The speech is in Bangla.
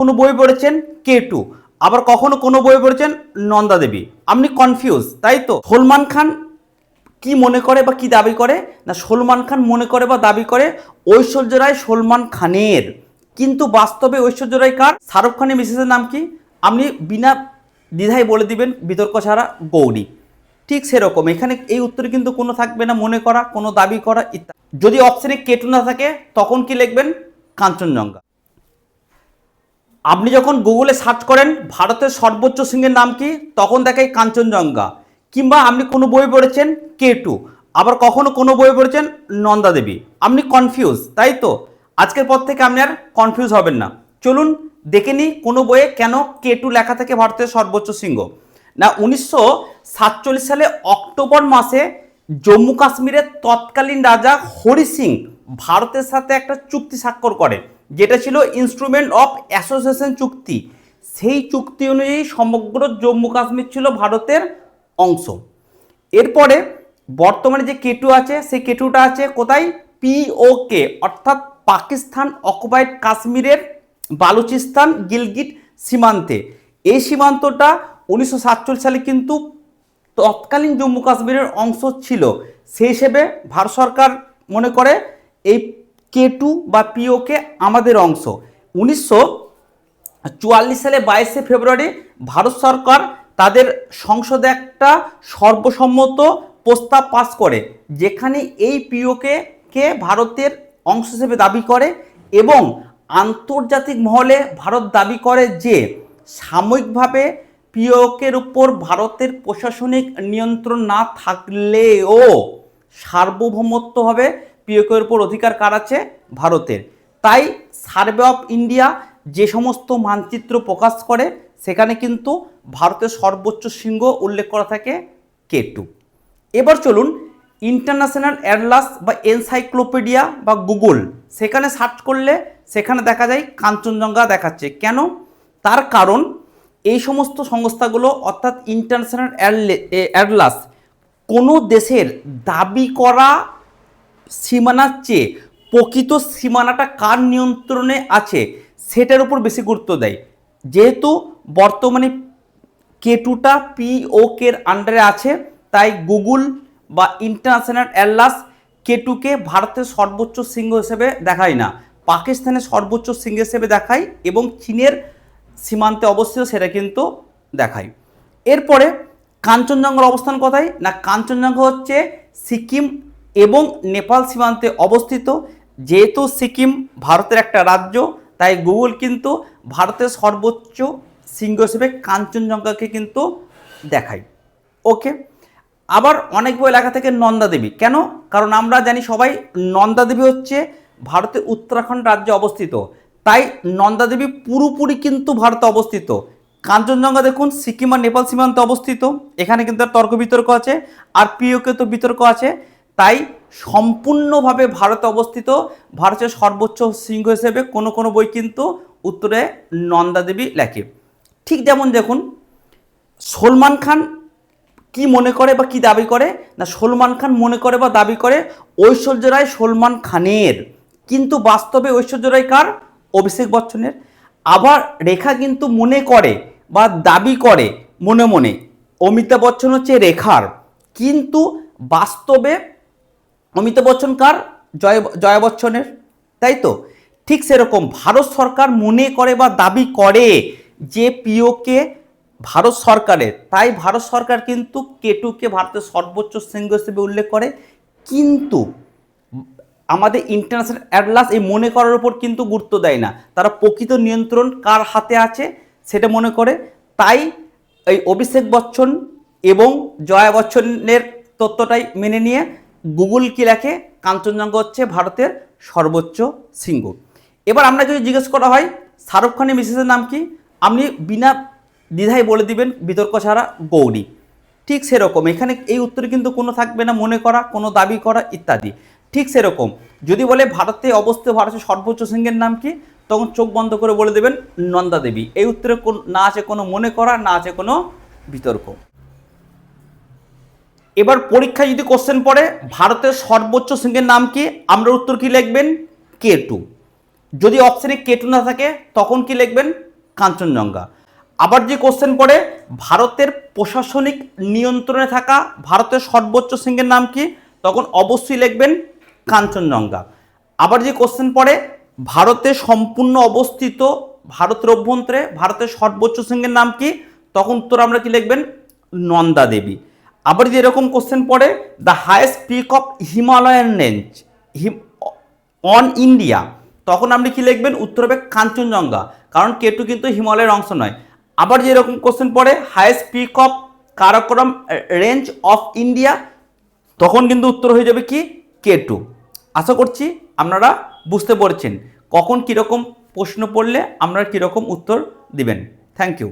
কোনো বই পড়েছেন K2, আবার কখনো কোনো বই পড়েছেন নন্দা দেবী। আপনি কনফিউজ, তাই তো? সলমান খান কি মনে করে বা কি দাবি করে না, সলমান খান মনে করে বা দাবি করে ঐশ্বর্য রায় সলমান খানের, কিন্তু বাস্তবে ঐশ্বর্য রায় কার? শাহরুখ খানের মিসেসের নাম কি? আপনি বিনা দ্বিধায় বলে দিবেন বিতর্ক ছাড়া গৌরী। ঠিক সেরকম এখানে এই উত্তরে কিন্তু কোনো থাকবে না মনে করা, কোনো দাবি করা ইত্যাদি। যদি অপশনে K2 না থাকে তখন কি লিখবেন? কাঞ্চনজঙ্ঘা। আপনি যখন গুগলে সার্চ করেন ভারতের সর্বোচ্চ শৃঙ্গের নাম কি, তখন দেখায় কাঞ্চনজঙ্ঘা। কিংবা আপনি কোনো বই পড়েছেন K2, আবার কখনো কোনো বই পড়েছেন নন্দা দেবী। আপনি কনফিউজ, তাই তো? আজকের পর থেকে আপনি আর কনফিউজ হবেন না। চলুন দেখে নিই কোনো বইয়ে কেন K2 লেখা থাকে ভারতের সর্বোচ্চ শৃঙ্গ। না, 1947 সালে অক্টোবর মাসে জম্মু কাশ্মীরের তৎকালীন রাজা হরি সিং ভারতের সাথে একটা চুক্তি স্বাক্ষর করে, যেটা ছিল ইনস্ট্রুমেন্ট অফ অ্যাসোসিয়েশন চুক্তি। সেই চুক্তি অনুযায়ী সমগ্র জম্মু কাশ্মীর ছিল ভারতের অংশ। এরপরে বর্তমানে যে K2 আছে সেই K2টা আছে কোথায়? POK, অর্থাৎ পাকিস্তান অকুপাইড কাশ্মীরের বালুচিস্তান গিলগিট সীমান্তে। এই সীমান্তটা 1947 সালে কিন্তু তৎকালীন জম্মু কাশ্মীরের অংশ ছিল। সেই হিসেবে ভারত সরকার মনে করে এই K2 বা POK আমাদের অংশ। 1944 সালে 22শে ফেব্রুয়ারি ভারত সরকার তাদের সংসদে একটা সর্বসম্মত প্রস্তাব পাস করে, যেখানে এই POK ভারতের অংশ হিসেবে দাবি করে এবং আন্তর্জাতিক মহলে ভারত দাবি করে যে সাময়িকভাবে POKের উপর ভারতের প্রশাসনিক নিয়ন্ত্রণ না থাকলেও সার্বভৌমত্বভাবে POKের উপর অধিকার কার আছে? ভারতের। তাই সার্ভে অফ ইন্ডিয়া যে সমস্ত মানচিত্র প্রকাশ করে সেখানে কিন্তু ভারতের সর্বোচ্চ শৃঙ্গ উল্লেখ করা থাকে K2। এবার চলুন ইন্টারন্যাশনাল অ্যাটলাস বা এনসাইক্লোপিডিয়া বা গুগল, সেখানে সার্চ করলে সেখানে দেখা যায় কাঞ্চনজঙ্ঘা দেখাচ্ছে। কেন? তার কারণ এই সমস্ত সংস্থাগুলো অর্থাৎ ইন্টারন্যাশনাল অ্যাটলাস কোনো দেশের দাবি করা সীমানার চেয়ে প্রকৃত সীমানাটা কার নিয়ন্ত্রণে আছে সেটার উপর বেশি গুরুত্ব দেয়। যেহেতু বর্তমানে K2টা POKের আন্ডারে আছে, তাই গুগল বা ইন্টারন্যাশনাল অ্যাটলাস K2কে ভারতের সর্বোচ্চ শৃঙ্গ হিসেবে দেখায় না, পাকিস্তানের সর্বোচ্চ শৃঙ্গ হিসেবে দেখায় এবং চীনের সীমান্তে অবস্থিত সেটা কিন্তু দেখায়। এরপরে কাঞ্চনজঙ্ঘার অবস্থান কোথায়? না, কাঞ্চনজঙ্ঘা হচ্ছে সিকিম এবং নেপাল সীমান্তে অবস্থিত। যেহেতু সিকিম ভারতের একটা রাজ্য, তাই গুগল কিন্তু ভারতের সর্বোচ্চ শৃঙ্গ হিসেবে কাঞ্চনজঙ্ঘাকে কিন্তু দেখায়। ওকে, আবার অনেক বই লেখা থেকে নন্দা দেবী। কেন? কারণ আমরা জানি সবাই নন্দা দেবী হচ্ছে ভারতের উত্তরাখণ্ড রাজ্যে অবস্থিত, তাই নন্দা দেবী পুরোপুরি কিন্তু ভারতে অবস্থিত। কাঞ্চনজঙ্ঘা দেখুন সিকিম আর নেপাল সীমান্তে অবস্থিত, এখানে কিন্তু তর্ক বিতর্ক আছে, আর POK তো বিতর্ক আছে। তাই সম্পূর্ণভাবে ভারতে অবস্থিত ভারতের সর্বোচ্চ শৃঙ্গ হিসেবে কোনো কোনো বই কিন্তু উত্তরে নন্দা দেবী লেখে। ঠিক যেমন দেখুন সলমান খান কি মনে করে বা কি দাবি করে না, সলমান খান মনে করে বা দাবি করে ঐশ্বর্য রায় সলমান খানের, কিন্তু বাস্তবে ঐশ্বর্য রায় কার? অভিষেক বচ্চনের। আবার রেখা কিন্তু মনে করে বা দাবি করে মনে মনে অমিতাভ বচ্চন হচ্ছে রেখার, কিন্তু বাস্তবে অমিতাভ বচ্চন কার? জয়া বচ্চনের, তাই তো? ঠিক সেরকম ভারত সরকার মনে করে বা দাবি করে যে POK ভারত সরকারের, তাই ভারত সরকার কিন্তু K2কে ভারতের সর্বোচ্চ শৃঙ্গ হিসেবে উল্লেখ করে। কিন্তু আমাদের ইন্টারন্যাশনাল অ্যাটলাস এই মনে করার উপর কিন্তু গুরুত্ব দেয় না, তারা প্রকৃত নিয়ন্ত্রণ কার হাতে আছে সেটা মনে করে। তাই এই অভিষেক বচ্চন এবং জয়া বচ্চনের তত্ত্বটাই মেনে নিয়ে গুগল কি লেখে? কাঞ্চনজঙ্ঘা হচ্ছে ভারতের সর্বোচ্চ শৃঙ্গ। এবার আমরা যদি জিজ্ঞেস করা হয় শাহরুখ খানের মিসেসের নাম কি, আপনি বিনা দ্বিধায় বলে দিবেন বিতর্ক ছাড়া গৌরী। ঠিক সেরকম এখানে এই উত্তরে কিন্তু কোনো থাকবে না মনে করা, কোনো দাবি করা ইত্যাদি। ঠিক সেরকম যদি বলে ভারতে অবস্থিত ভারতের সর্বোচ্চ শৃঙ্গের নাম কি, তখন চোখ বন্ধ করে বলে দেবেন নন্দা দেবী। এই উত্তরে না আছে কোনো মনে করা, না আছে কোনো বিতর্ক। এবার পরীক্ষায় যদি কোশ্চেন পড়ে ভারতের সর্বোচ্চ শৃঙ্গের নাম কি, আমরা উত্তর কি লিখবেন? K2। যদি অপশনে K2 না থাকে তখন কি লিখবেন? কাঞ্চনজঙ্ঘা। আবার যে কোশ্চেন পড়ে ভারতের প্রশাসনিক নিয়ন্ত্রণে থাকা ভারতের সর্বোচ্চ শৃঙ্গের নাম কি, তখন অবশ্যই লিখবেন কাঞ্চনজঙ্ঘা। আবার যে কোশ্চেন পড়ে ভারতে সম্পূর্ণ অবস্থিত ভারতের অভ্যন্তরে ভারতের সর্বোচ্চ শৃঙ্গের নাম কি, তখন উত্তর আমরা কি লিখবেন নন্দা দেবী। আবার যে এরকম কোশ্চেন পড়ে the highest peak of Himalayan range on India, তখন আপনি কি লিখবেন উত্তর হবে কাঞ্চনজঙ্ঘা, কারণ কেটু কিন্তু হিমালয়ের অংশ নয়। আবার যে এরকম কোশ্চেন পড়ে highest peak of Karakoram range of India, তখন কিন্তু উত্তর হয়ে যাবে কি কেটু। আশা করছি আপনারা বুঝতে পেরেছেন কখন কীরকম প্রশ্ন পড়লে আপনারা কীরকম উত্তর দিবেন। Thank you.